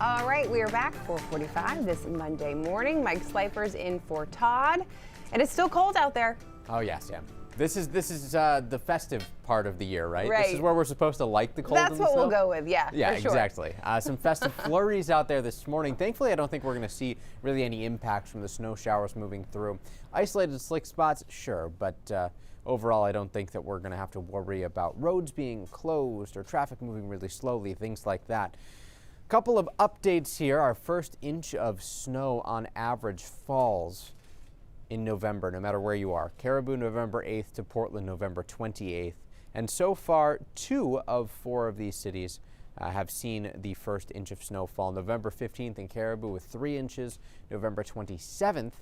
All right, we are back 4:45 this Monday morning. Mike Slifer's in for Todd, and it's still cold out there. Oh yes, yeah. This is the festive part of the year, right? Right. This is where we're supposed to like the cold. That's and the what snow. we'll go with, yeah. Yeah, for sure. exactly. Some festive flurries out there this morning. Thankfully, I don't think we're going to see really any impacts from the snow showers moving through. Isolated slick spots, sure, but overall, I don't think that we're going to have to worry about roads being closed or traffic moving really slowly, things like that. Couple of updates here. Our first inch of snow on average falls in November, no matter where you are. Caribou, November 8th to Portland, November 28th. And so far, 2 of 4 of these cities have seen the first inch of snowfall. November 15th in Caribou with 3 inches. November 27th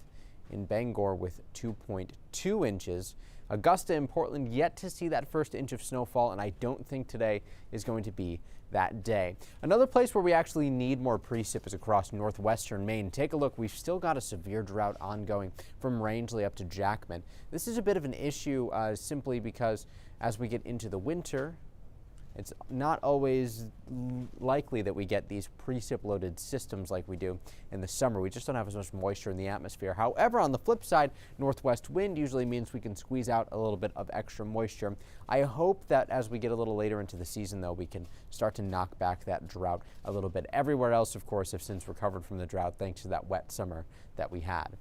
in Bangor with 2.2 inches. Augusta and Portland yet to see that first inch of snowfall, and I don't think today is going to be that day. Another place where we actually need more precip is across northwestern Maine. Take a look. We've still got a severe drought ongoing from Rangeley up to Jackman. This is a bit of an issue simply because as we get into the winter, it's not always likely that we get these precip-loaded systems like we do in the summer. We just don't have as much moisture in the atmosphere. However, on the flip side, northwest wind usually means we can squeeze out a little bit of extra moisture. I hope that as we get a little later into the season, though, we can start to knock back that drought a little bit. Everywhere else, of course, have since recovered from the drought thanks to that wet summer that we had.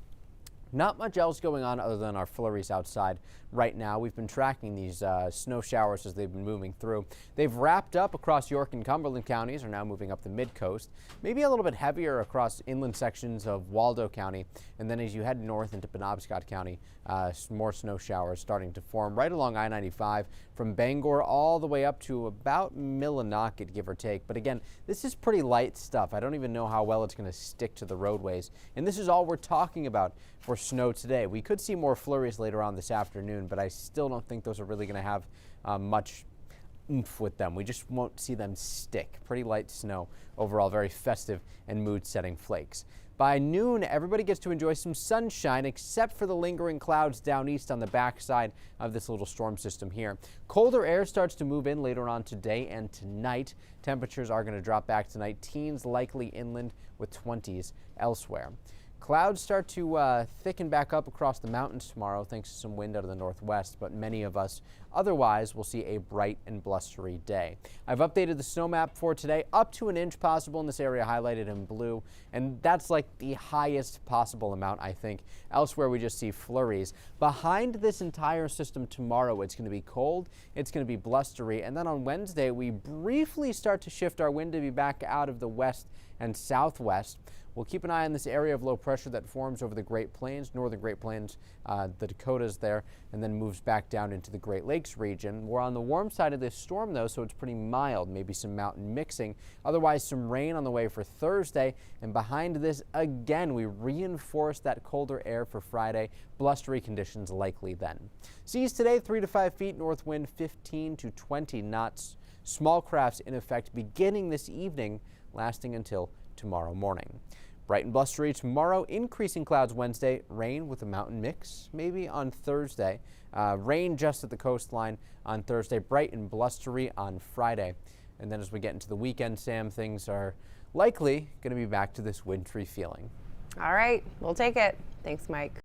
Not much else going on other than our flurries outside right now. We've been tracking these snow showers as they've been moving through. They've wrapped up across York and Cumberland counties, are now moving up the mid-coast. Maybe a little bit heavier across inland sections of Waldo County. And then as you head north into Penobscot County, more snow showers starting to form right along I-95 from Bangor all the way up to about Millinocket, give or take. But again, this is pretty light stuff. I don't even know how well it's going to stick to the roadways. And this is all we're talking about for snow today. We could see more flurries later on this afternoon, but I still don't think those are really going to have much oomph with them. We just won't see them stick. Pretty light snow overall, very festive and mood-setting flakes. By noon, everybody gets to enjoy some sunshine except for the lingering clouds down east on the backside of this little storm system here. Colder air starts to move in later on today and tonight. Temperatures are going to drop back tonight. Teens likely inland with 20s elsewhere. Clouds start to thicken back up across the mountains tomorrow thanks to some wind out of the northwest, but many of us otherwise will see a bright and blustery day. I've updated the snow map for today, up to an inch possible in this area highlighted in blue, and that's like the highest possible amount, I think. Elsewhere, we just see flurries. Behind this entire system tomorrow, it's going to be cold, it's going to be blustery, and then on Wednesday, we briefly start to shift our wind to be back out of the west and southwest. We'll keep an eye on this area of low pressure that forms over the Great Plains, northern Great Plains, the Dakotas there, and then moves back down into the Great Lakes region. We're on the warm side of this storm, though, so it's pretty mild, maybe some mountain mixing. Otherwise, some rain on the way for Thursday, and behind this, again, we reinforce that colder air for Friday. Blustery conditions likely then. Seas today, 3 to 5 feet, north wind 15 to 20 knots. Small crafts in effect beginning this evening, lasting until tomorrow morning. Bright and blustery tomorrow, increasing clouds Wednesday, rain with a mountain mix maybe on Thursday. Rain just at the coastline on Thursday, bright and blustery on Friday. And then as we get into the weekend, Sam, things are likely going to be back to this wintry feeling. All right, we'll take it. Thanks, Mike.